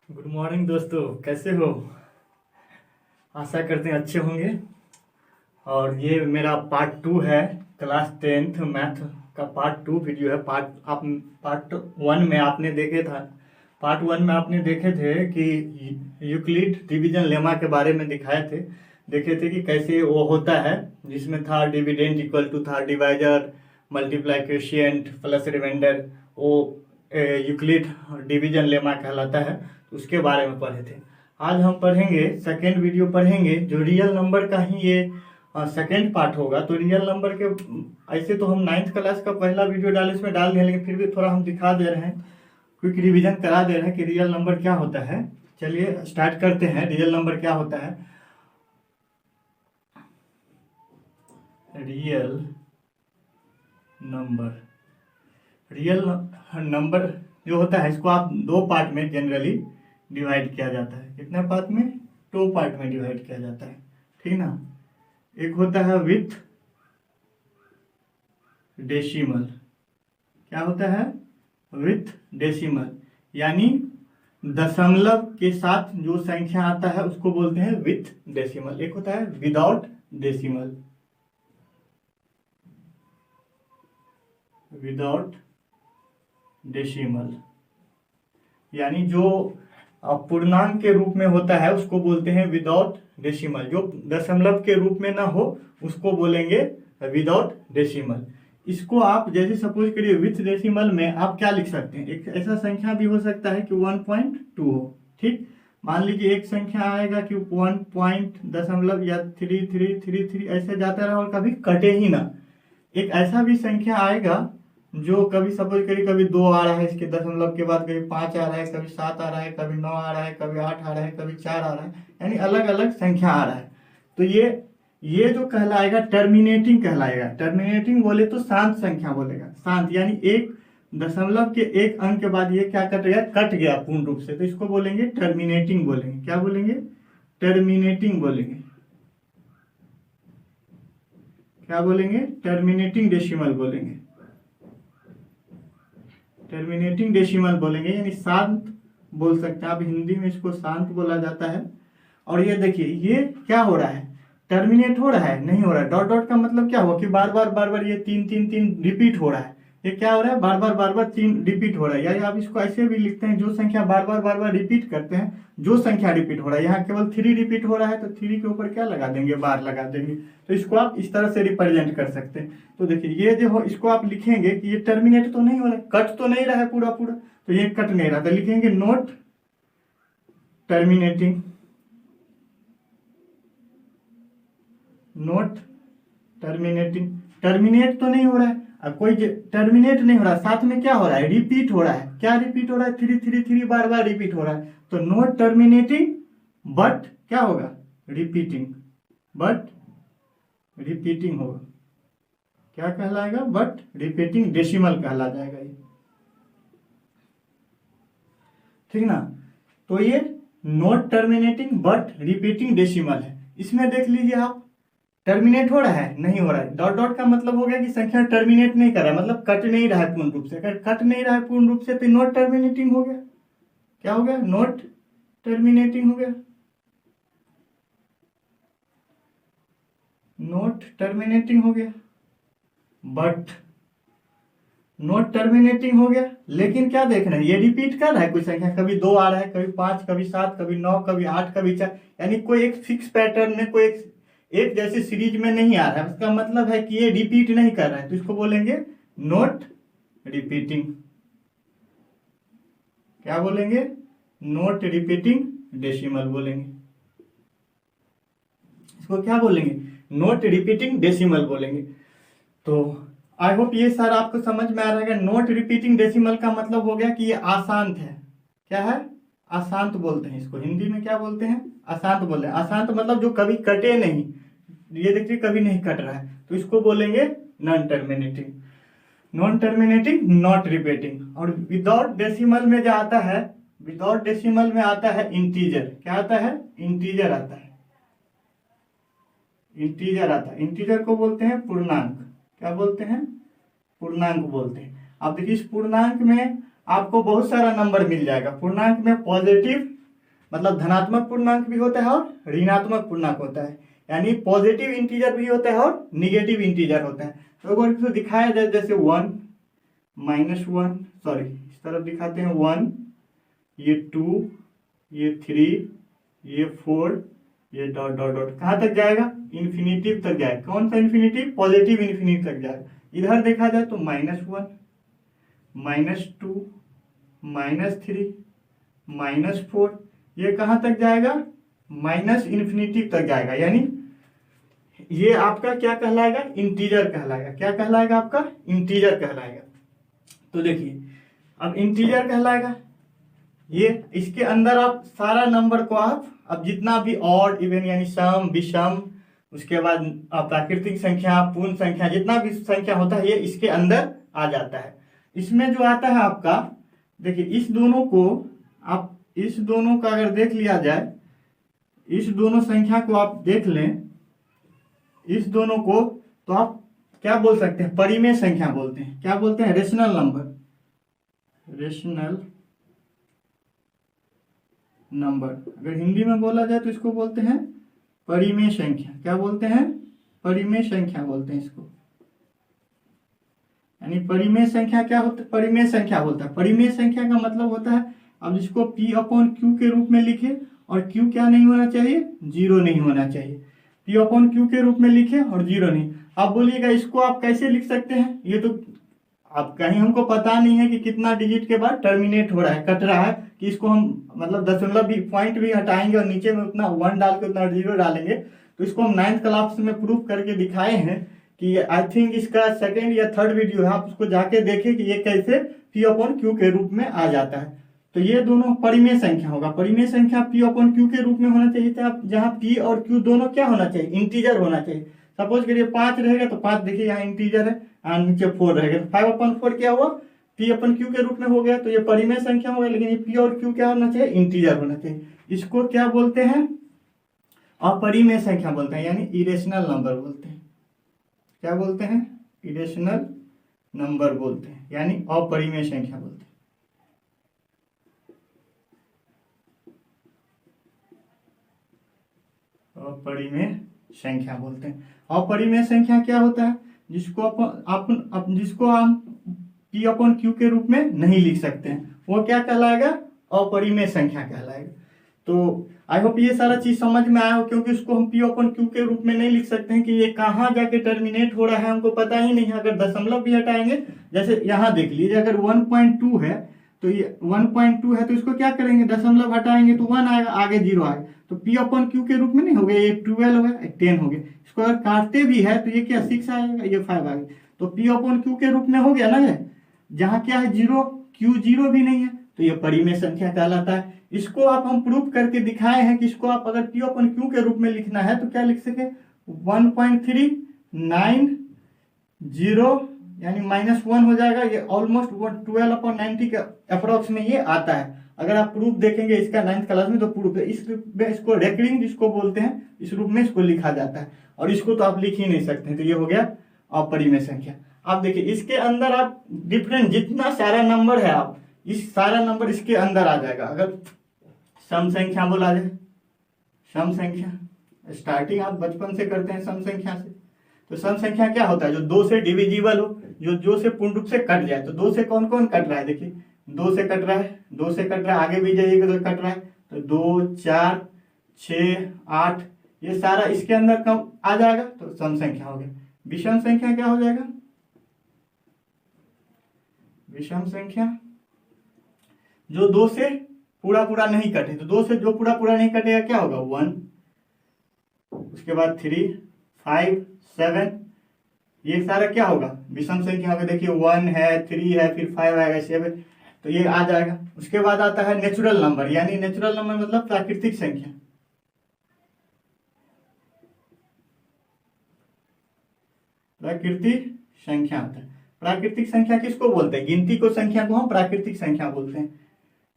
Good morning दोस्तों, कैसे हो? आशा करते हैं अच्छे होंगे। और ये मेरा पार्ट 2 है। क्लास 10th मैथ का पार्ट 2 वीडियो है। पार्ट 1 में आपने देखे था। पार्ट 1 में आपने देखे थे कि यूक्लिड डिवीजन लेमा के बारे में दिखाए थे। देखे थे कि कैसे वो होता है, जिसमें था डिविडेंड इक्वल टू था divisor multiply quotient plus remainder. वो यूक्लिड डिवीजन लेमा कहलाता है। तो उसके बारे में पढ़े थे। आज हम पढ़ेंगे, सेकेंड वीडियो पढ़ेंगे जो रियल नंबर का ही ये सेकेंड पार्ट होगा। तो रियल नंबर के ऐसे तो हम 9th क्लास का पहला वीडियो डाले उसमें डाल दिया, लेकिन फिर भी थोड़ा हम दिखा दे रहे हैं, क्विक रिवीजन करा दे रहे हैं कि रियल नंबर क्या होता है। चलिए स्टार्ट करते हैं। रियल नंबर क्या होता है? रियल नंबर जो होता है, इसको आप दो पार्ट में जनरली डिवाइड किया जाता है। कितने पार्ट में? 2 पार्ट में डिवाइड किया जाता है, ठीक ना। एक होता है विथ डेसिमल। क्या होता है? विथ डेसिमल, यानी दशमलव के साथ जो संख्या आता है उसको बोलते हैं विथ डेसिमल। एक होता है विदाउट डेसिमल। विदाउट डेसिमल यानी जो पूर्णांक के रूप में होता है उसको बोलते हैं विदाउट डेसिमल। जो दशमलव के रूप में ना हो उसको बोलेंगे विदाउट डेसिमल। इसको आप जैसे सपोज करिए, विथ डेसिमल में आप क्या लिख सकते हैं? एक ऐसा संख्या भी हो सकता है कि 1.2 हो, ठीक। मान लीजिए एक संख्या आएगा कि 1 पॉइंट दशमलव या 3333 ऐसे जाता रहा और कभी कटे ही ना। एक ऐसा भी संख्या आएगा जो कभी सपोज करिए, कभी 2 आ रहा है, इसके दशमलव के बाद कभी 5 आ रहा है, कभी 7 आ रहा है, कभी 9 आ रहा है, कभी 8 आ रहा है, कभी 4 आ रहा है, यानी अलग अलग संख्या आ रहा है। तो ये जो कहलाएगा टर्मिनेटिंग कहलाएगा। टर्मिनेटिंग बोले तो शांत संख्या बोलेगा। शांत यानी एक दशमलव के एक अंक के बाद ये क्या कट गया? कट गया पूर्ण रूप से, तो इसको बोलेंगे टर्मिनेटिंग बोलेंगे। क्या बोलेंगे? टर्मिनेटिंग बोलेंगे। क्या बोलेंगे? टर्मिनेटिंग डेसिमल बोलेंगे। टर्मिनेटिंग डेसिमल बोलेंगे, यानी शांत बोल सकते हैं आप। हिंदी में इसको शांत बोला जाता है। और ये देखिए, ये क्या हो रहा है? टर्मिनेट हो रहा है? नहीं हो रहा है। डॉट डॉट का मतलब क्या हुआ कि बार बार ये 3 रिपीट हो रहा है। ये क्या हो रहा है? बार बार 3 रिपीट हो रहा है। या आप इसको ऐसे भी लिखते हैं, जो संख्या बार बार रिपीट करते हैं, जो संख्या रिपीट हो रहा है। यहाँ केवल 3 रिपीट हो रहा है, तो 3 के ऊपर क्या लगा देंगे? बार लगा देंगे। तो इसको आप इस तरह से रिप्रेजेंट कर सकते हैं। तो देखिए, ये जो हो, इसको आप लिखेंगे कि ये टर्मिनेट तो नहीं हो रहा है, कट तो नहीं रहा है पूरा पूरा, तो ये कट नहीं रहा, तो लिखेंगे not terminating. Not terminating. Terminate तो नहीं हो रहा है, अब कोई टर्मिनेट नहीं हो रहा, साथ में क्या हो रहा है? रिपीट हो रहा है। क्या रिपीट हो रहा है? 3 बार रिपीट हो रहा है। तो नॉट टर्मिनेटिंग बट क्या होगा? रिपीटिंग। बट रिपीटिंग होगा। क्या कहलाएगा? बट रिपीटिंग डेसिमल कहला जाएगा ये, ठीक ना। तो ये not terminating but repeating decimal है। इसमें देख लीजिए आप, टर्मिनेट हो रहा है? नहीं हो रहा है। डॉट डॉट का मतलब हो गया कि संख्या टर्मिनेट नहीं कर रहा है, मतलब कट नहीं रहा है पूर्ण रूप से। अगर कट नहीं रहा है पूर्ण रूप से तो नॉट टर्मिनेटिंग हो गया। क्या हो गया? नॉट टर्मिनेटिंग हो गया। नॉट टर्मिनेटिंग हो गया, बट नॉट टर्मिनेटिंग हो गया। लेकिन क्या देख रहे हैं? ये रिपीट कर रहा है। कोई संख्या कभी 2 आ रहा है, कभी 5, कभी 7, कभी 9, कभी 8, कभी 4, यानी कोई एक फिक्स पैटर्न में, कोई एक जैसे सीरीज में नहीं आ रहा है। उसका मतलब है कि ये रिपीट नहीं कर रहा है, तो इसको बोलेंगे नॉट रिपीटिंग। क्या बोलेंगे? नॉट रिपीटिंग डेसिमल बोलेंगे। इसको क्या बोलेंगे? नॉट रिपीटिंग डेसिमल बोलेंगे। तो आई होप ये सर आपको समझ में आ रहा है। नॉट रिपीटिंग डेसिमल का मतलब हो गया कि ये अशांत है। क्या है? अशांत बोलते हैं इसको। हिंदी में क्या बोलते हैं? अशांत बोलते हैं। अशांत मतलब जो कभी कटे नहीं। ये देखिए, कभी नहीं कट रहा है, तो इसको बोलेंगे non terminating. Non terminating, not repeating. और विदाउट डेसिमल में जो आता है, विदाउट डेसिमल में आता है इंटीजर। क्या आता है? इंटीजर आता है। इंटीजर आता है। इंटीजर को बोलते हैं पूर्णांक। क्या बोलते हैं? पूर्णांक बोलते हैं। अब देखिए, इस पूर्णांक में आपको बहुत सारा नंबर मिल जाएगा। पूर्णांक में पॉजिटिव मतलब धनात्मक पूर्णांक भी होता है और ऋणात्मक पूर्णांक होता है, यानी पॉजिटिव इंटीजर भी होता है और निगेटिव इंटीजर होता है। तो अगर इसको दिखाया जाए जैसे 1 -1, सॉरी इस तरफ दिखाते हैं 1, ये 2, ये 3, ये 4, ये डॉट डॉट डॉट कहाँ तक जाएगा, इन्फिनिटिव तक जाएगा। कौन सा इन्फिनिटिव, पॉजिटिव इन्फिनिटी तक जाएगा। इधर देखा जाए तो -1, -2, -3, -4, ये कहाँ तक जाएगा, माइनस इन्फिनिटी तक जाएगा, यानी ये आपका क्या कहलाएगा, इंटीजर कहलाएगा। क्या कहलाएगा, आपका इंटीजर कहलाएगा। तो देखिए अब इंटीजर कहलाएगा ये, इसके अंदर आप सारा नंबर को आप अब जितना भी ऑड इवन यानी सम विषम, उसके बाद प्राकृतिक संख्या, पूर्ण संख्या, जितना भी संख्या होता है ये इसके अंदर आ जाता है। इसमें जो आता है आपका, देखिए इस दोनों को आप, इस दोनों का अगर देख लिया जाए, इस दोनों संख्या को आप देख लें, इस दोनों को तो आप क्या बोल सकते हैं, परिमेय संख्या बोलते हैं। क्या बोलते हैं, रेशनल नंबर, रेशनल नंबर। अगर हिंदी में बोला जाए तो इसको बोलते हैं परिमेय संख्या। क्या बोलते हैं, परिमेय संख्या बोलते हैं इसको। यानी परिमेय संख्या क्या होता है, परिमेय संख्या बोलता है। परिमेय संख्या का मतलब होता है अब जिसको P/Q के रूप में लिखे और Q क्या नहीं होना चाहिए, 0 नहीं होना चाहिए। P/Q के रूप में लिखे और 0 नहीं। आप बोलिएगा इसको आप कैसे लिख सकते हैं, ये तो आप कहीं हमको पता नहीं है कि कितना डिजिट के बाद टर्मिनेट हो रहा है, कट रहा है, कि इसको हम मतलब दशमलव भी, पॉइंट भी हटाएंगे और नीचे में उतना 1 डाल के उतना 0 डालेंगे। तो इसको हम 9th क्लास में प्रूफ करके दिखाए हैं कि आई थिंक इसका 2nd या 3rd वीडियो है, आप उसको जाके देखें कि ये कैसे P/Q के रूप में आ जाता है। तो ये दोनों परिमेय संख्या होगा। परिमेय संख्या P/Q के रूप में होना चाहिए था, जहाँ P और Q दोनों क्या होना चाहिए, इंटीजर होना चाहिए। सपोज करिए 5 रहेगा तो 5 देखिए यहाँ इंटीजर है, और नीचे 4 रहेगा तो 5/4 क्या हुआ, P/Q के रूप में हो गया। तो ये परिमेय संख्या होगा, लेकिन ये P और Q क्या होना चाहिए, इंटीजर होना चाहिए। इसको क्या बोलते हैं, अपरिमेय संख्या बोलते हैं, यानी इरेशनल नंबर बोलते हैं। क्या बोलते हैं, इरेशनल नंबर बोलते हैं, यानी अपरिमेय संख्या बोलते हैं। अपरिमेय संख्या बोलते हैं। अपरिमेय संख्या क्या होता है, जिसको हम P/Q के रूप में नहीं लिख सकते हैं, वो क्या कहलाएगा, अपरिमेय संख्या कहलाएगा। तो आई होप ये सारा चीज समझ में आया हो, क्योंकि उसको हम P/Q के रूप में नहीं लिख सकते हैं कि ये कहाँ जाके टर्मिनेट हो रहा है, हमको पता ही नहीं है। अगर दशमलव भी हटाएंगे, जैसे यहाँ देख लीजिए अगर 1.2 है तो ये 1.2 है, तो इसको क्या करेंगे, दशमलव हटाएंगे तो 1 आएगा, आगे 0 आएगा। तो P/Q के रूप में नहीं हो गया, ये 12 है, 10 हो गया। इसको अगर काटते भी है तो ये क्या 6 आएगा, ये 5 आएगा। तो P/Q के रूप में हो गया ना, ये जहाँ क्या है 0, Q 0 भी नहीं है, तो ये परिमेय संख्या कहलाता है। इसको आप हम प्रूफ करके दिखाए हैं कि इसको आप अगर P/Q के रूप में लिखना है तो क्या लिख सके, 1.390 यानी -1 हो जाएगा। ये ऑलमोस्ट 12/90 के अप्रोक्स में ये आता है। अगर आप प्रूफ देखेंगे इसका 9th क्लास में तो प्रूफ है। इस रूप में इसको रेकरिंग जिसको बोलते हैं, इस रूप में इसको लिखा जाता है, और इसको तो आप लिख ही नहीं सकते। तो ये हो गया अपरिमेय संख्या। आप देखिए इसके अंदर आप डिफरेंट जितना सारा नंबर है, आप इस सारा नंबर इसके अंदर आ जाएगा। अगर सम संख्या बोला जाए, सम संख्या स्टार्टिंग आप बचपन से करते हैं सम संख्या से। तो सम संख्या क्या होता है, जो 2 से डिविजिबल हो, जो से पूर्ण रूप से कट जाए। तो 2 से कौन कौन कट रहा है, देखिए 2 से कट रहा है, 2 से कट रहा है, आगे भी जाइएगा तो कट रहा है। तो 2, 4, 6, 8 ये सारा इसके अंदर कम आ जाएगा, तो सम संख्या हो गया। विषम संख्या क्या हो जाएगा, विषम संख्या जो 2 से पूरा पूरा नहीं कटे। तो 2 से जो पूरा पूरा नहीं कटेगा क्या होगा, 1, उसके बाद 3, 5, 7, ये सारा क्या होगा, विषम संख्या होगा। देखिए 1 है, 3 है, फिर 5 आएगा, 7, तो ये आ जाएगा। उसके बाद आता है नेचुरल नंबर, यानी नेचुरल नंबर मतलब प्राकृतिक संख्या। प्राकृतिक संख्या होता है। प्राकृतिक संख्या किसको बोलते हैं, गिनती को संख्या को हम प्राकृतिक संख्या बोलते हैं।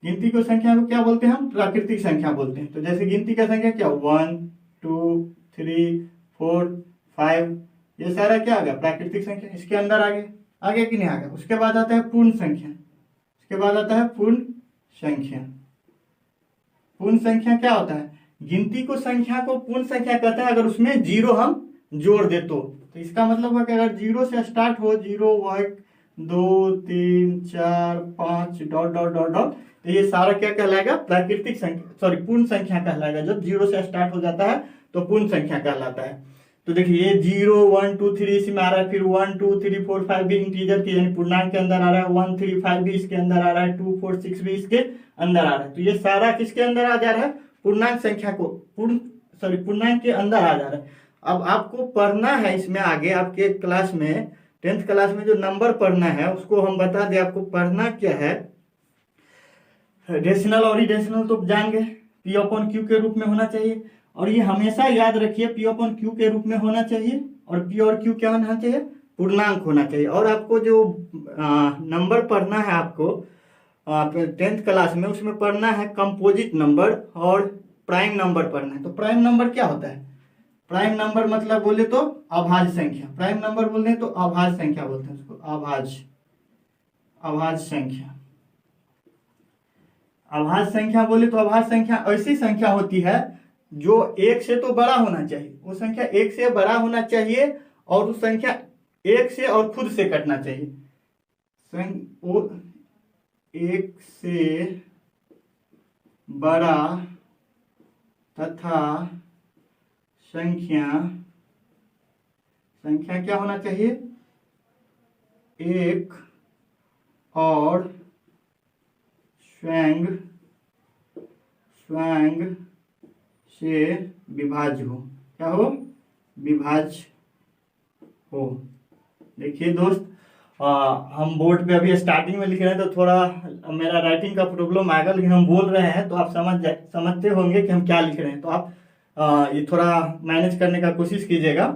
गिनती को संख्या को क्या बोलते हैं, हम प्राकृतिक संख्या बोलते हैं। तो जैसे गिनती का संख्या क्या, 1, 2, 3, 4, 5, ये सारा क्या आ गया, प्राकृतिक संख्या। इसके अंदर आगे कि नहीं आ गया। उसके बाद आता है पूर्ण संख्या, उसके बाद आता है पूर्ण संख्या। पूर्ण संख्या क्या होता है? गिनती को संख्या को पूर्ण संख्या कहते हैं अगर उसमें जीरो हम जोड़ दे तो इसका मतलब है कि अगर जीरो से स्टार्ट हो, 0 1 2 3 4 5 डॉट डॉट डॉट डॉट, तो ये सारा क्या कहलाएगा? प्राकृतिक संख्या, सॉरी पूर्ण संख्या कहलाएगा। जब जीरो से स्टार्ट हो जाता है तो पूर्ण संख्या कहलाता है। तो देखिए ये 0 1 2 3 इसमें आ रहा है, फिर 1 2 3 4 5 भी इंटीजर के यानी पूर्णांक के अंदर आ रहा है, 1 3 5 भी इसके अंदर आ रहा है, 2 4 6 भी इसके अंदर आ रहा है। तो ये सारा किसके अंदर आ जा रहा है? पूर्णांक संख्या को पूर्णांक के अंदर आ जा रहा है। अब आपको पढ़ना है इसमें आगे आपके क्लास में 10th क्लास में जो नंबर पढ़ना है उसको हम बता दें आपको पढ़ना क्या है। रेशनल और इरेशनल तो जान गए, पी अपॉन क्यू के रूप में होना चाहिए, और ये हमेशा याद रखिए पी अपॉन क्यू के रूप में होना चाहिए, और पी और क्यू क्या होना चाहिए? पूर्णांक होना चाहिए। और आपको जो नंबर पढ़ना है आपको 10th क्लास में, उसमें पढ़ना है कंपोजिट नंबर और प्राइम नंबर पढ़ना है। तो प्राइम नंबर क्या होता है? प्राइम नंबर मतलब बोले तो अभाज्य संख्या, प्राइम नंबर बोलते हैं तो अभाज्य संख्या बोलते हैं उसको, अभाज्य संख्या। अभाज्य संख्या बोले तो अभाज्य संख्या ऐसी संख्या होती है जो एक से तो बड़ा होना चाहिए, वो संख्या एक से बड़ा होना चाहिए, और उस संख्या एक से और खुद से कटना चाहिए। वो एक से बड़ा तथा संख्या क्या होना चाहिए? एक और स्वयं से विभाज्य हो। क्या हो? विभाज्य हो। देखिए दोस्त, हम बोर्ड पे अभी स्टार्टिंग में लिख रहे हैं तो थोड़ा मेरा राइटिंग का प्रॉब्लम आएगा, लेकिन हम बोल रहे हैं तो आप समझते होंगे कि हम क्या लिख रहे हैं। तो आप ये थोड़ा मैनेज करने का कोशिश कीजिएगा।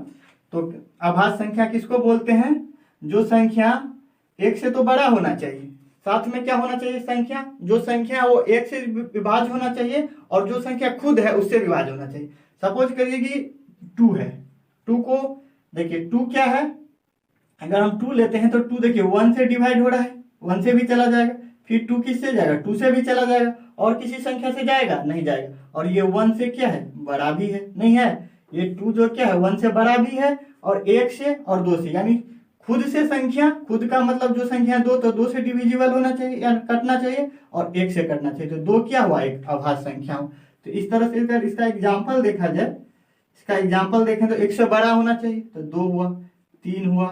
तो अभाज्य संख्या किसको बोलते हैं? जो संख्या एक से तो बड़ा होना चाहिए, साथ में क्या होना चाहिए? संख्या, जो संख्या वो एक से विभाज्य होना चाहिए, और जो संख्या खुद है उससे विभाज्य होना चाहिए। सपोज करिए कि 2 है, 2 को देखिए 2 क्या है? अगर हम 2 लेते हैं तो 2 देखिए 1 से डिवाइड हो रहा है, 1 से भी चला जाएगा, फिर 2 किससे जाएगा? 2 से भी चला जाएगा, और किसी संख्या से जाएगा? नहीं जाएगा। और ये 1 से क्या है? बड़ा भी है, नहीं है? ये 2 जो क्या है 1 से बड़ा भी है, और 1 से और 2 से, यानी खुद से संख्या, खुद का मतलब जो संख्या 2 तो 2 से डिविजिबल होना चाहिए या कटना चाहिए, और 1 से कटना चाहिए। तो 2 क्या हुआ? एक अभाज्य संख्या। तो इस तरह से अगर इसका एग्जाम्पल देखा जाए, इसका एग्जाम्पल देखें तो 1 से बड़ा होना चाहिए, तो 2 हुआ, 3 हुआ,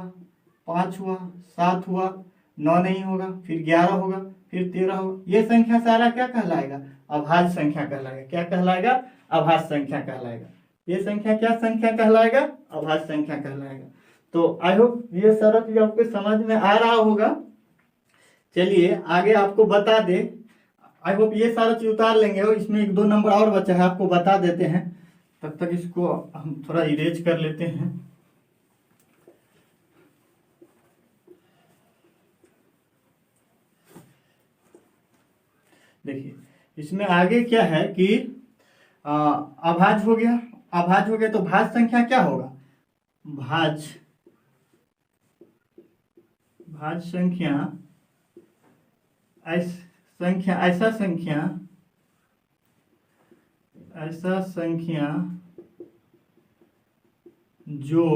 5 हुआ, 7 हुआ, 9 नहीं होगा, फिर 11 होगा, फिर 13 होगा। ये संख्या सारा क्या कहलाएगा? अभाज्य संख्या कहलाएगा। क्या कहलाएगा? अभाज्य संख्या कहलाएगा। ये संख्या क्या संख्या कहलाएगा? अभाज्य संख्या कहलाएगा। तो आई होप ये सारा चीज आपको समझ में आ रहा होगा। चलिए आगे आपको बता दे, आई होप ये सारा चीज उतार लेंगे, और इसमें 1-2 नंबर और बचा है, आपको बता देते हैं। तब तक इसको हम थोड़ा इरेज कर लेते हैं। देखिए इसमें आगे क्या है कि अभाज्य हो गया, अभाज्य हो गया तो भाज्य संख्या क्या होगा? भाज्य संख्या ऐसा संख्या जो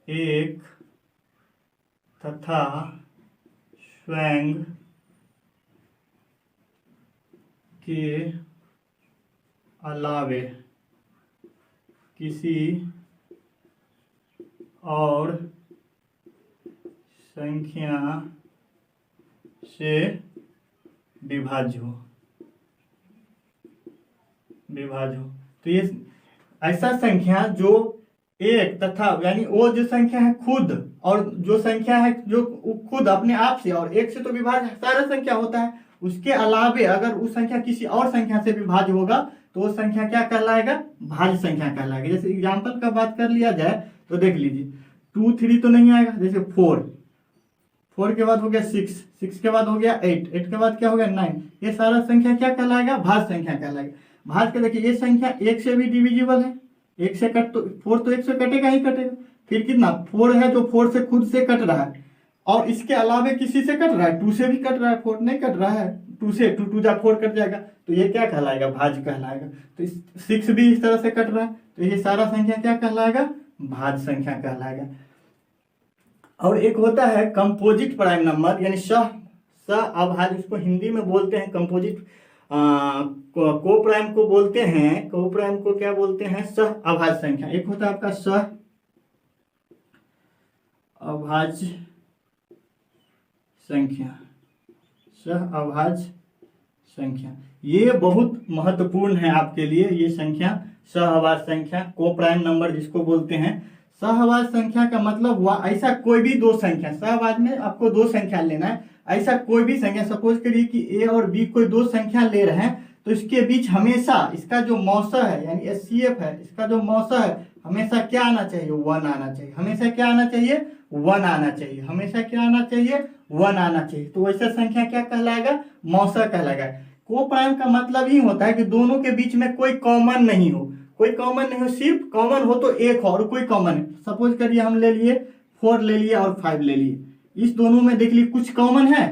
एक तथा स्वयं के अलावे किसी और संख्या से विभाज्य हो। तो ये ऐसा संख्या जो एक तथा, यानी वो जो संख्या है खुद, और जो संख्या है जो खुद अपने आप से, और एक से तो विभाज्य सारा संख्या होता है, उसके अलावे अगर उस संख्या किसी और संख्या से विभाज्य होगा तो वो संख्या क्या कहलाएगा? भाज्य संख्या कहलाएगा। जैसे एग्जाम्पल का बात कर लिया जाए तो देख लीजिए 2 3 तो नहीं आएगा, जैसे 4 के बाद हो गया 6 के बाद हो गया 8 के बाद क्या हो गया 9। ये सारा संख्या क्या कहलाएगा? भाज्य संख्या कहलाएगा। भाज्य का देखिए ये संख्या एक से भी डिविजिबल है, एक से कट तो 4 तो एक से कटेगा ही कटेगा, फिर कितना 4 है जो 4 से खुद से कट रहा है, और इसके अलावे किसी से कट रहा है, 2 से भी कट रहा है, 4 नहीं कट रहा है, टू से टू टू जा 4 कट जाएगा, तो ये क्या कहलाएगा, भाज्य कहलाएगा। तो 6 भी इस तरह से कट रहा है, तो ये सारा संख्या क्या कहलाएगा, भाज्य संख्या कहलाएगा। और एक होता है कंपोजिट प्राइम नंबर, यानी अभाज्य, उसको हिंदी में बोलते हैं कंपोजिट, को प्राइम को बोलते हैं, को प्राइम को क्या बोलते हैं, सह अभाज्य संख्या। एक होता है आपका सह अभाज्य संख्या, सह अभाज्य संख्या, ये बहुत महत्वपूर्ण है आपके लिए। ये संख्या सह अभाज्य संख्या, को प्राइम नंबर जिसको बोलते हैं। सहअभाज्य संख्या का मतलब हुआ ऐसा कोई भी दो संख्या, सहअभाज्य में आपको दो संख्या लेना है, ऐसा कोई भी संख्या, सपोज करिए कि ए और बी कोई दो संख्या ले रहे हैं, तो इसके बीच हमेशा इसका जो मौसा है यानी एचसीएफ है, इसका जो मौसा है हमेशा क्या आना चाहिए, 1 आना चाहिए। हमेशा क्या आना चाहिए, 1 आना चाहिए। हमेशा क्या आना चाहिए, 1 आना चाहिए। तो वैसा संख्या क्या कहलाएगा, मौसा कहलाएगा। को प्राइम का मतलब ही होता है कि दोनों के बीच में कोई कॉमन नहीं हो, कोई कॉमन नहीं हो, सिर्फ कॉमन हो तो एक और कोई कॉमन है। सपोज करिए हम ले लिए 4 ले लिए और 5 ले लिए, इस दोनों में देख लीजिए कुछ कॉमन है,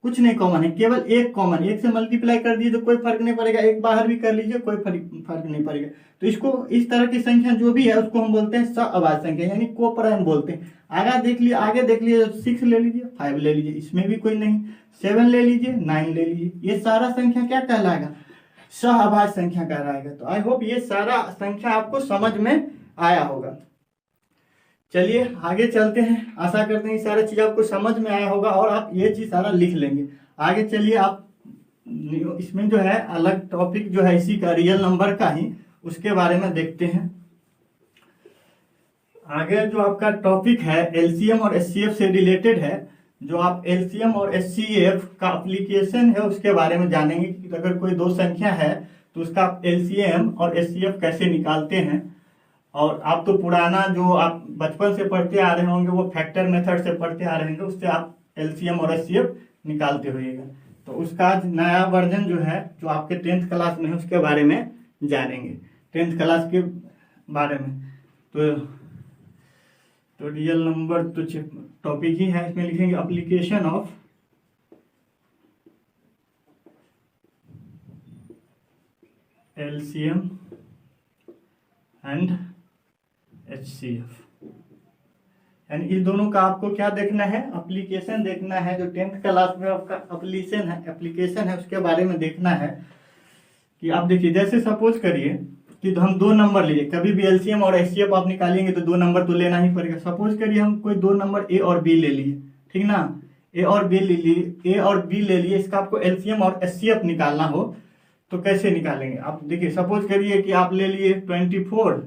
कुछ नहीं कॉमन है, केवल एक कॉमन। एक से मल्टीप्लाई कर दीजिए तो कोई फर्क नहीं पड़ेगा, एक बाहर भी कर लीजिए कोई फर्क नहीं पड़ेगा। तो इसको, इस तरह की संख्या जो भी है उसको हम बोलते हैं सहअभाज्य संख्या, यानी को प्राइम बोलते हैं। आगे देख लीजिए 6 ले लीजिए, 5 ले लीजिए, इसमें भी कोई नहीं, 7 ले लीजिए, 9 ले लीजिए, ये सारा संख्या क्या कहलाएगा, सहअभाज्य संख्या कहलाएगा। तो आई होप ये सारा संख्या आपको समझ में आया होगा। चलिए आगे चलते हैं, आशा करते हैं ये सारा चीज आपको समझ में आया होगा और आप ये चीज सारा लिख लेंगे। आगे चलिए, आप इसमें जो है अलग टॉपिक जो है इसी का रियल नंबर का ही, उसके बारे में देखते हैं। आगे जो आपका टॉपिक है एलसीएम और एचसीएफ से रिलेटेड है। जो आप एलसीएम और एचसीएफ का एप्लीकेशन है उसके बारे में जानेंगे कि अगर कोई दो संख्या है तो उसका एलसीएम और एचसीएफ कैसे निकालते हैं। और आप तो पुराना जो आप बचपन से पढ़ते आ रहे होंगे वो फैक्टर मेथड से पढ़ते आ रहे होंगे, उससे आप एलसीएम और एचसीएफ निकालते होइएगा। तो उसका नया वर्जन जो है जो आपके 10th क्लास में है उसके बारे में जानेंगे, 10th क्लास के बारे में। तो रियल नंबर तो टॉपिक ही है, इसमें लिखेंगे application of LCM and HCF, यानी इस दोनों का आपको क्या देखना है, एप्लीकेशन देखना है। जो 10th क्लास में आपका एप्लीकेशन है उसके बारे में देखना है। कि आप देखिए, जैसे सपोज करिए कि हम दो नंबर लीजिए, कभी भी एलसीएम और एचसीएफ आप निकालेंगे तो दो नंबर तो लेना ही पड़ेगा। सपोज करिए हम कोई दो नंबर ए और बी ले लिए, ठीक ना, ए और बी ले लिए, इसका आपको एलसीएम और एचसीएफ निकालना हो तो कैसे निकालेंगे। आप देखिए, सपोज करिए कि आप ले लिए 24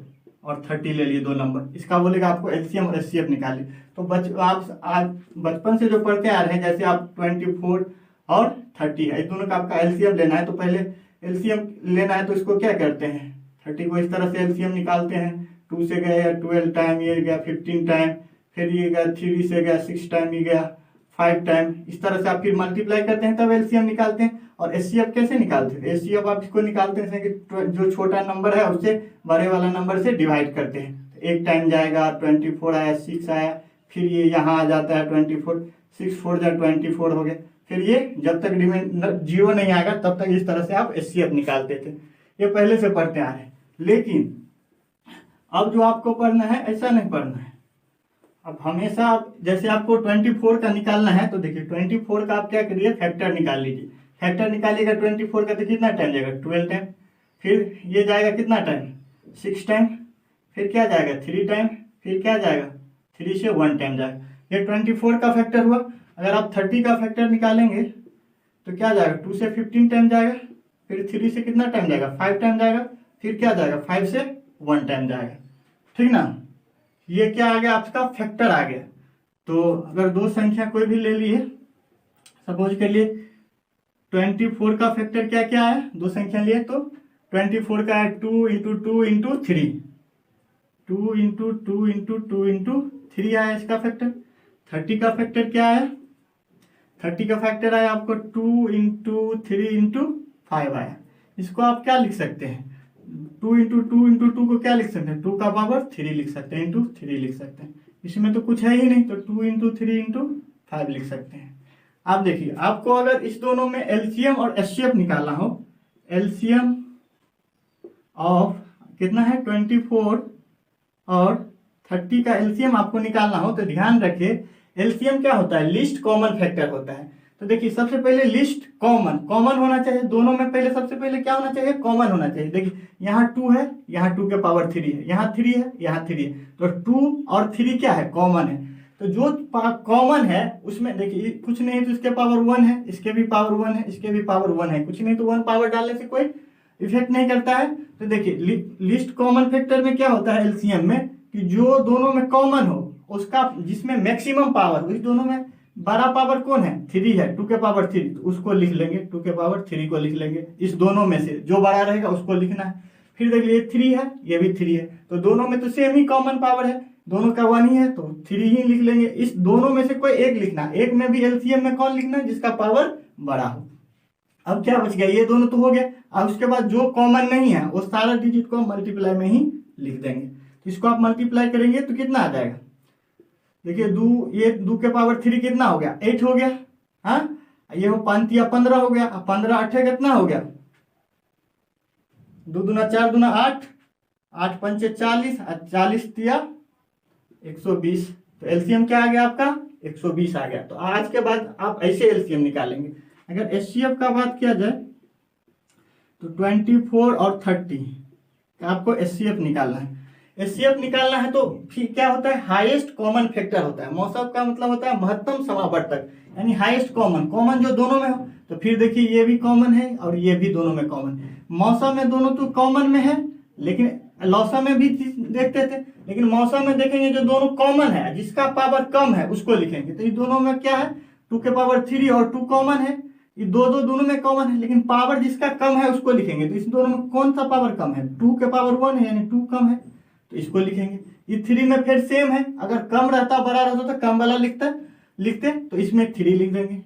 और 30 ले लिए दो नंबर, इसका बोलेगा आपको एलसीएम और एचसीएफ निकालिए। तो आप बचपन से जो पढ़ते आ रहे हैं, जैसे आप 24 और 30 है, इस दोनों का आपका एलसीएम लेना है, तो पहले एलसीएम लेना है तो इसको क्या करते हैं, 30 को इस तरह से एलसीएम निकालते हैं। 2 से गया 12 टाइम, ये गया 15 टाइम, फिर ये गया 3 से गया 6 टाइम, ये गया 5 टाइम, इस तरह से आप फिर मल्टीप्लाई करते हैं तब एलसीएम निकालते हैं। और एचसीएफ कैसे निकालते हैं, एचसीएफ आप इसको निकालते हैं कि जो छोटा नंबर है उससे बड़े वाला नंबर से डिवाइड करते हैं। एक टाइम जाएगा 24 आया, 6 आया, फिर ये यहाँ आ जाता है 24, 6 4 जा 24 हो गया। फिर ये जब तक जीरो नहीं आएगा तब तक इस तरह से आप एचसीएफ निकालते थे। ये पहले से पढ़ते आ रहे हैं, लेकिन अब जो आपको पढ़ना है ऐसा नहीं पढ़ना है। अब हमेशा आप, जैसे आपको 24 का निकालना है तो देखिए 24 का आप क्या करिए, फैक्टर निकाल लीजिए। फैक्टर निकालिएगा 24 का तो कितना टाइम जाएगा, 12 टाइम, फिर ये जाएगा कितना टाइम, 6 टाइम, फिर क्या जाएगा 3 टाइम, फिर क्या जाएगा 3 से 1 टाइम जाएगा। ये 24 का फैक्टर हुआ। अगर आप 30 का फैक्टर निकालेंगे तो क्या जाएगा, 2 से 15 टाइम जाएगा, फिर 3 से कितना टाइम जाएगा, 5 टाइम जाएगा, फिर क्या जाएगा 5 से 1 टाइम जाएगा, ठीक ना। ये क्या आ गया, आपका फैक्टर आ गया। तो अगर दो संख्या कोई भी ले लिए, सपोज कर लिए 24 का फैक्टर क्या क्या है, दो संख्या लिए तो 24 का है 2 into 2 into 3, 2 into 2 into 2 into 3 आया इसका फैक्टर। 30 का फैक्टर क्या है, 30 का फैक्टर आया आपको 2 इंटू 3 इंटू 5 आया। इसको आप क्या लिख सकते हैं, 2 इंटू 2 इंटू 2 को क्या लिख सकते हैं, 2 का पावर 3 लिख सकते हैं, इंटू 3 लिख सकते हैं। इसमें तो कुछ है ही नहीं, तो 2 इंटू 3 इंटू 5 लिख सकते हैं। आप देखिए, आपको अगर इस दोनों में एलसीएम और एचसीएफ निकालना हो, एलसीएम ऑफ कितना है 24 और 30 का एलसीएम आपको निकालना हो तो ध्यान रखिए एलसीएम क्या होता है, लीस्ट कॉमन फैक्टर होता है। तो देखिए सबसे पहले लिस्ट कॉमन होना चाहिए दोनों में, पहले सबसे पहले क्या होना चाहिए, कॉमन होना चाहिए। देखिए यहाँ 2 है, यहाँ 2 के पावर 3 है, यहाँ 3 है, यहाँ 3 है, तो 2 और 3 क्या है, कॉमन है। तो जो कॉमन है उसमें देखिए कुछ नहीं तो इसके पावर 1 है, इसके भी पावर 1 है, इसके भी पावर 1 है, कुछ नहीं तो 1 पावर डालने से कोई इफेक्ट नहीं करता है। तो देखिए लिस्ट कॉमन फैक्टर में क्या होता है एलसीएम में, कि जो दोनों में कॉमन हो उसका जिसमें मैक्सिमम पावर, उस दोनों में बड़ा पावर कौन है, 3 है, 2 के पावर 3, तो उसको लिख लेंगे, 2 के पावर 3 को लिख लेंगे। इस दोनों में से जो बड़ा रहेगा उसको लिखना है। फिर देखिए ये 3 है, ये भी 3 है, तो दोनों में तो सेम ही कॉमन पावर है, दोनों का 1 ही है, तो 3 ही लिख लेंगे। इस दोनों में से कोई एक लिखना, एक में भी एलसीएम में कौन लिखना है, जिसका पावर बड़ा हो। अब क्या बच गया, ये दोनों तो हो गया। अब उसके बाद जो कॉमन नहीं है वो सारा डिजिट को मल्टीप्लाई में ही लिख देंगे। तो इसको आप मल्टीप्लाई करेंगे तो कितना आ जाएगा, देखिए ये 2 के पावर 3 कितना हो गया, 8 हो गया। हाँ, ये हो 5 या 15 हो गया, 15 8 कितना हो गया, 2 दूना 4 दूना 8, 8 पंचे 40, 40 तिया 120, तो एलसीएम क्या आ गया आपका 120 आ गया। तो आज के बाद आप ऐसे एलसीएम निकालेंगे। अगर एचसीएफ का बात किया जाए तो 24 और 30 का आपको एचसीएफ निकालना है। एचसीएफ निकालना है तो फिर क्या होता है, हाईएस्ट कॉमन फैक्टर होता है। मौसम का मतलब होता है महत्तम समावर्तक, यानी हाईएस्ट कॉमन जो दोनों में हो। तो फिर देखिए ये भी कॉमन है और ये भी दोनों में कॉमन है। मौसम में दोनों तो कॉमन में है, लेकिन लौसा में भी देखते थे, लेकिन मौसम में देखेंगे जो दोनों कॉमन है, जिसका पावर कम है उसको लिखेंगे। तो ये दोनों में क्या है, 2 के पावर 3 और 2 कॉमन है, ये दोनों में कॉमन है, लेकिन पावर जिसका कम है उसको लिखेंगे। तो इस दोनों में कौन सा पावर कम है, 2 के पावर 1 है, यानी 2 कम है, तो इसको लिखेंगे। ये 3 में फिर सेम है, अगर कम रहता बड़ा रहता तो कम वाला लिखते तो इसमें 3 लिख देंगे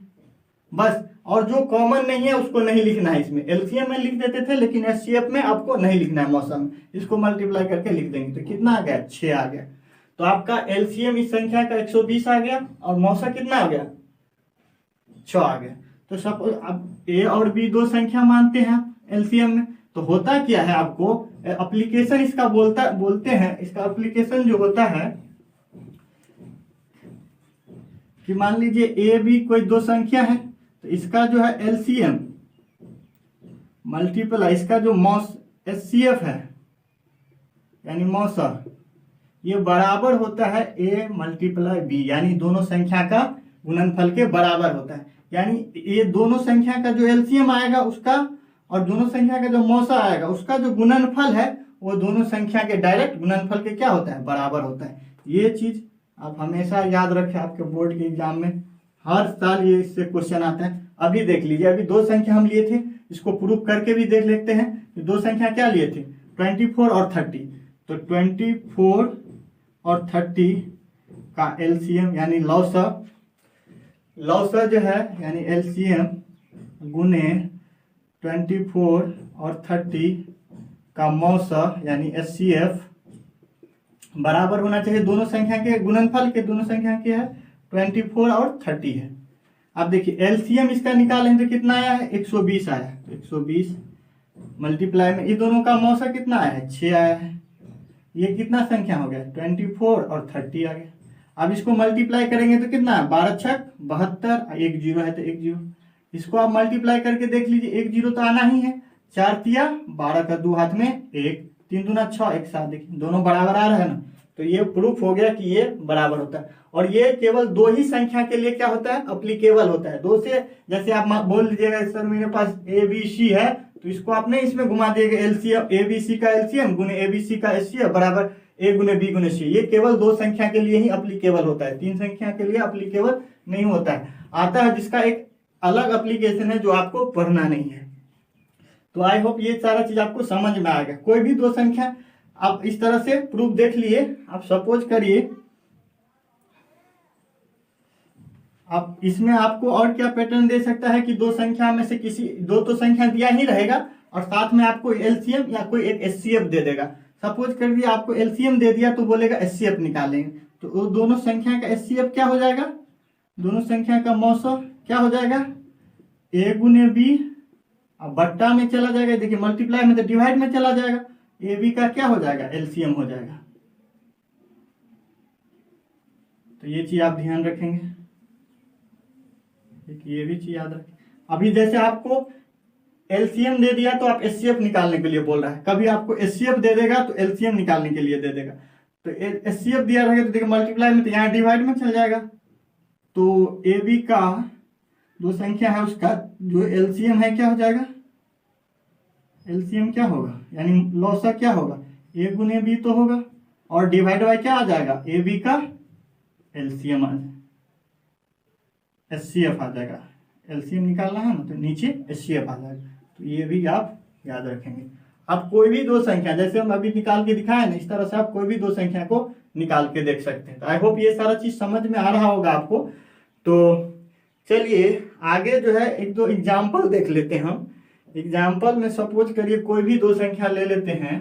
बस। और जो कॉमन नहीं है उसको नहीं लिखना है, इसमें एलसीएम में लिख देते थे, लेकिन एचसीएफ में आपको नहीं लिखना है मौसम, इसको मल्टीप्लाई करके लिख देंगे। तो कितना आ गया, 6 आ गया। तो आपका एलसीएम इस संख्या का 120 आ गया और मौसा कितना आ गया, 6 आ गया। तो सपोज अब ए और बी दो संख्या मानते हैं एलसीएम में, तो होता क्या है, आपको एप्लीकेशन इसका बोलते हैं। इसका एप्लीकेशन जो होता है कि मान लीजिए ए बी कोई दो संख्या है, तो इसका जो है एलसीएम मल्टीपल इसका जो एचसीएफ है यानी मौसा, ये बराबर होता है ए मल्टीप्लाई बी, यानी दोनों संख्या का गुणनफल के बराबर होता है। यानी ये दोनों संख्या का जो एलसीएम आएगा उसका और दोनों संख्या का जो मौसा आएगा उसका जो गुणनफल है वो दोनों संख्या के डायरेक्ट गुणनफल के क्या होता है, बराबर होता है। ये चीज आप हमेशा याद रखें, आपके बोर्ड के एग्जाम में हर साल ये इससे क्वेश्चन आता है। अभी देख लीजिए, अभी दो संख्या हम लिए थे, इसको प्रूफ करके भी देख लेते हैं कि दो संख्या क्या लिए थे, 24 और 30। तो 24 और 30 का एलसीएम यानी लौसा जो है यानी एलसीएम गुने 24 और 30 का मौसा यानी एचसीएफ बराबर होना चाहिए दोनों संख्या के गुणनफल के। दोनों संख्या के है 24 और 30 है। अब देखिए एलसीएम इसका निकालें तो कितना आया है, 120 आया है। तो 120 मल्टीप्लाई में ये दोनों का मौसा कितना आया है, 6 आया है। ये कितना संख्या हो गया, 24 और 30 आ गया। अब इसको मल्टीप्लाई करेंगे तो कितना है, 12 छक 72, एक जीरो है तो एक जीरो। इसको आप मल्टीप्लाई करके देख लीजिए, एक जीरो तो आना ही है। 4 तिया 12 का 2 हाथ में 1, 3 दूना 6, एक साथ देखिए दोनों बराबर आ रहा है ना। तो ये प्रूफ हो गया कि ये बराबर होता है। और ये केवल दो ही संख्या के लिए क्या होता है, अप्लीकेबल होता है। दो से जैसे आप बोल दीजिएगा सर मेरे पास ए बी सी है, तो इसको आप नहीं इसमें घुमा देगा, एलसीएम ए बी सी का एलसीएम गुने ए बी सी का एचसीएफ बराबर ए गुने बी गुने सी। ये केवल दो संख्या के लिए ही अप्लीकेबल होता है, तीन संख्या के लिए अप्लीकेबल नहीं होता है। आता है जिसका एक अलग एप्लीकेशन है जो आपको पढ़ना नहीं है। तो आई होप ये सारा चीज आपको समझ में आएगा। कोई भी दो संख्या आप इस तरह से प्रूफ देख लिए। आप सपोज करिए, आप इसमें आपको और क्या पैटर्न दे सकता है कि दो संख्या में से किसी दो तो संख्या दिया ही रहेगा और साथ में आपको एलसीएम या कोई एक एचसीएफ दे देगा। सपोज कर दिया आपको एलसीएम दे दिया तो बोलेगा एचसीएफ निकालेंगे, तो वो दोनों संख्या का एचसीएफ क्या हो जाएगा, दोनों संख्या का मौसा क्या हो जाएगा, ए गुने बी, अब बट्टा में चला जाएगा, देखिए मल्टीप्लाई में तो डिवाइड में चला जाएगा, ए बी का क्या हो जाएगा, एलसीएम हो जाएगा। तो ये चीज आप ध्यान रखेंगे, ये भी चीज याद रखें। अभी जैसे आपको एलसीएम दे दिया तो आप एचसीएफ निकालने के लिए बोल रहा है, कभी आपको एचसीएफ दे देगा तो एलसीएम निकालने के लिए दे देगा। तो एचसीएफ दिया रहेगा तो देखिए मल्टीप्लाई में तो यहाँ डिवाइड में चल जाएगा। तो ए बी का जो संख्या है उसका जो एलसीएम है क्या हो जाएगा, एलसीएम क्या होगा, यानी लॉसा क्या होगा, ए गुने बी तो होगा, और डिवाइड बाय क्या आ जाएगा, ए बी का एलसीएम आ जाएगा, एचसीएफ आ जाएगा। एलसीएम निकालना है ना तो नीचे एचसीएफ आ जाएगा। तो ये भी आप याद रखेंगे। आप कोई भी दो संख्या, जैसे हम अभी निकाल के दिखाए ना, इस तरह से आप कोई भी दो संख्या को निकाल के देख सकते हैं। तो आई होप ये सारा चीज समझ में आ रहा होगा आपको। तो चलिए आगे जो है एक दो एग्जाम्पल देख लेते हैं हम। एग्जाम्पल में सपोज करिए कोई भी दो संख्या ले लेते हैं।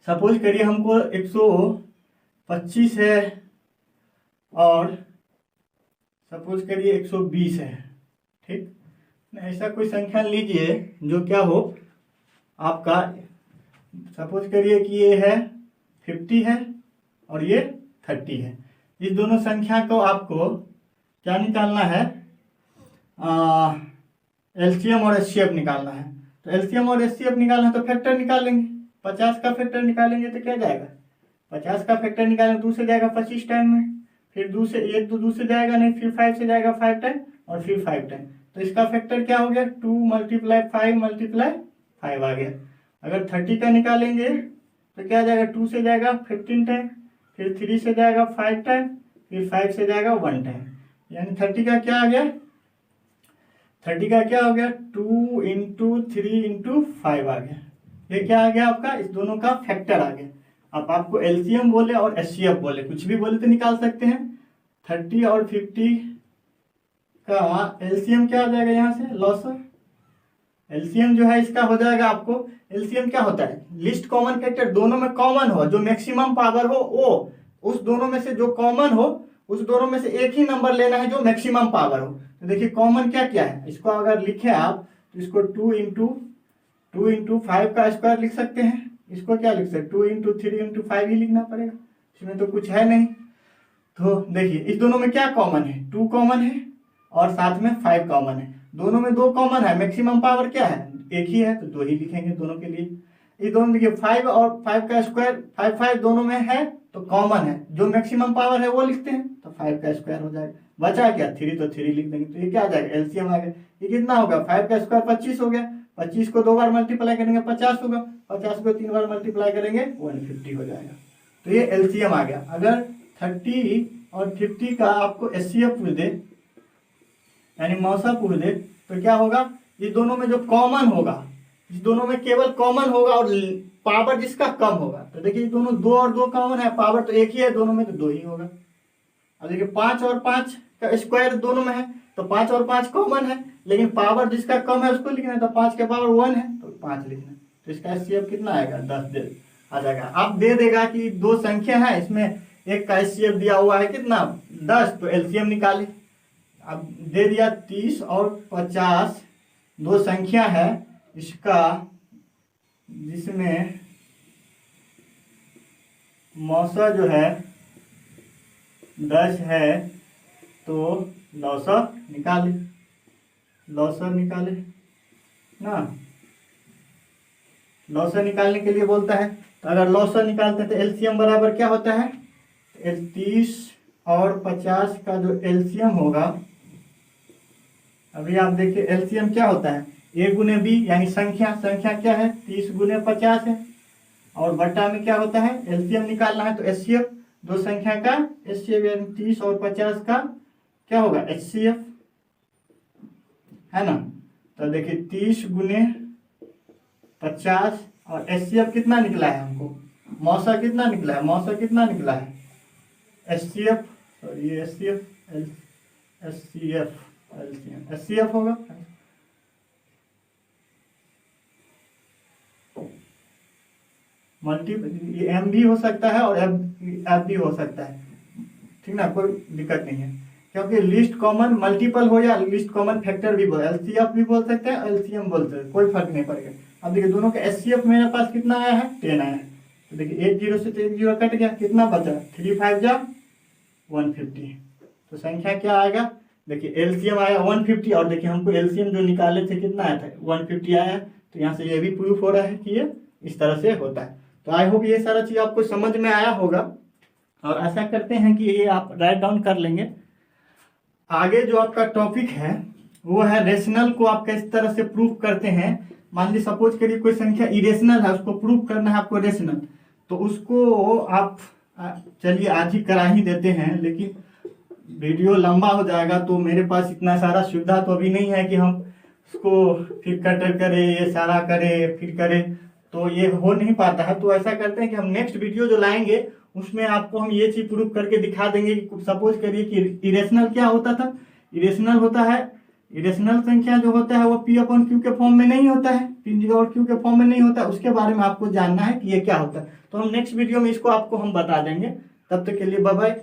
सपोज करिए हमको 125 है और सपोज करिए 120 है, ठीक। ऐसा कोई संख्या लीजिए जो क्या हो आपका, सपोज करिए कि ये है 50 है और ये 30 है। इस दोनों संख्या को आपको क्या निकालना है, एलसीएम और एचसीएफ निकालना है। तो एलसीएम और एचसीएफ निकालना है तो फैक्टर निकालेंगे, 50 का फैक्टर निकालेंगे तो क्या जाएगा, 50 का फैक्टर निकालेंगे 2 से जाएगा 25 टाइम में, फिर 2 से 1 तो 2 से जाएगा नहीं, फिर 5 से जाएगा 5 टाइम और फिर 5 टाइम। तो इसका फैक्टर क्या हो गया, 2 × 5 × 5 आ गया। अगर 30 का निकालेंगे तो क्या जाएगा, 2 से जाएगा 15 टाइम, फिर 3 से जाएगा 5 टाइम, फिर 5 से जाएगा 1 टाइम। यानी 30 का क्या आ गया, 30 का क्या हो गया, 2 × 3 × 5 आ गया। ये क्या आ गया आपका, इस दोनों का फैक्टर आ गया। अब आपको एलसीएम बोले और एचसीएफ बोले, कुछ भी बोले तो निकाल सकते हैं। 30 और 50 का एलसीएम क्या हो जाएगा, यहाँ से लॉसर एलसीएम जो है इसका हो जाएगा आपको। एलसीएम क्या होता है, लिस्ट कॉमन फैक्टर, दोनों में कॉमन हो, जो मैक्सिमम पावर हो वो, उस दोनों में से जो कॉमन हो उस दोनों में से एक ही नंबर लेना है जो मैक्सिमम पावर हो। तो देखिए कॉमन क्या क्या है, इसको अगर लिखे आप तो इसको 2 × 5 का स्क्वायर लिख सकते हैं। इसको क्या लिख सकते, 2 × 3 × 5 ही लिखना पड़ेगा, इसमें तो कुछ है नहीं। तो देखिए इस दोनों में क्या कॉमन है, 2 कॉमन है और साथ में 5 कॉमन है। दोनों में 2 कॉमन है, मैक्सिमम पावर क्या है, एक ही है, तो 2 ही लिखेंगे दोनों के लिए। ये दोनों देखिए 5 और 5 का स्क्वायर 5 दोनों में है तो कॉमन है, जो मैक्सिमम पावर है वो लिखते हैं तो 5 का स्क्वायर हो जाएगा। बचा क्या, 3 तो 3 लिख देंगे। तो ये क्या आ जाएगा, एलसीएम आ गया। ये कितना होगा, 5 का स्क्वायर 25 हो गया, 25 को 2 बार मल्टीप्लाई करेंगे 50 होगा, 50 को 3 बार मल्टीप्लाई करेंगे 150 हो जाएगा। तो ये एलसीएम आ गया। अगर 30 और 50 का आपको एचसीएफ पूछ दे, यानी मौसा पूछ दे, तो क्या होगा, इस दोनों में जो कॉमन होगा, इस दोनों में केवल कॉमन होगा और पावर जिसका कम होगा। तो देखिए दोनों 2 और 2 कॉमन है, पावर तो एक ही है दोनों में, तो 2 ही होगा। अब देखिए 5 और 5 का स्क्वायर दोनों में है तो 5 और 5 कॉमन है, लेकिन पावर जिसका कम है उसको लिखना है, तो 5 के पावर 1 है तो 5 लिखना है। तो इसका एचसीएफ कितना आएगा, 10 दे आ जाएगा। अब दे देगा कि 2 संख्या है, इसमें एक का एचसीएफ दिया हुआ है कितना 10, तो एलसीएम निकाले। अब दे दिया 30 और 50 2 संख्या है इसका, जिसमें मौसा जो है 10 है, तो लौसा निकाले, लौसा निकाले ना। लौसा निकालने के लिए बोलता है, तो अगर लौसा निकालते हैं तो एलसीएम बराबर क्या होता है, 30 और 50 का जो एलसीएम होगा, अभी आप देखिए एलसीएम क्या होता है, ए गुने बी, यानी संख्या क्या है 30 × 50 है, और बट्टा में क्या होता है, एलसीएम निकालना है तो एचसीएफ, 2 संख्या का एचसीएफ, यानी 30 और 50 का क्या होगा एचसीएफ, है ना। तो देखिए 30 × 50 और एचसीएफ कितना निकला है हमको, मौसा कितना निकला है, मौसा कितना निकला है एचसीएफ, सॉरी ये एचसीएफ एचसीएफ एचसीएफ होगा। ये एम भी हो सकता है और एफ भी हो सकता है, ठीक ना, कोई दिक्कत नहीं है। क्योंकि लीस्ट कॉमन मल्टीपल हो या लीस्ट कॉमन फैक्टर भी बोल, एलसीएफ भी बोल सकते हैं, एलसीएम बोल सकते हैं, कोई फर्क नहीं पड़ेगा। अब देखिए दोनों का एचसीएफ मेरे पास कितना आया है, 10 आया है। तो देखिए 1 0 से तो 1 0 कट गया, कितना बचा, 3 5 जा 150। तो संख्या क्या आएगा, देखिए एलसीएम आया 150, और देखिए हमको एलसीएम जो निकाले थे कितना आया था, 150 आया है। तो यहाँ से ये भी प्रूफ हो रहा है कि ये इस तरह से होता है। तो आई होप ये सारा चीज़ आपको समझ में आया होगा, और आशा करते हैं कि ये आप राइट डाउन कर लेंगे। आगे जो आपका टॉपिक है वो है रेशनल को आप किस तरह से प्रूफ करते हैं। मान लीजिए सपोज करिए कोई संख्या इरेशनल है, उसको प्रूफ करना है आपको रेशनल, तो उसको आप चलिए आज ही करा ही देते हैं, लेकिन वीडियो लंबा हो जाएगा, तो मेरे पास इतना सारा सुविधा तो अभी नहीं है कि हम उसको फिर कटर करें, ये सारा करें फिर करें, तो ये हो नहीं पाता है। तो ऐसा करते हैं कि हम नेक्स्ट वीडियो जो लाएंगे उसमें आपको हम ये चीज प्रूफ करके दिखा देंगे कि सपोज करिए कि इरेशनल क्या होता था। इरेशनल होता है, इरेशनल संख्या जो होता है वो पी अपॉन क्यू के फॉर्म में नहीं होता है, पी और क्यू के फॉर्म में नहीं होता है। उसके बारे में आपको जानना है कि ये क्या होता है, तो हम नेक्स्ट वीडियो में इसको आपको हम बता देंगे। तब तक के लिए बाय बाय।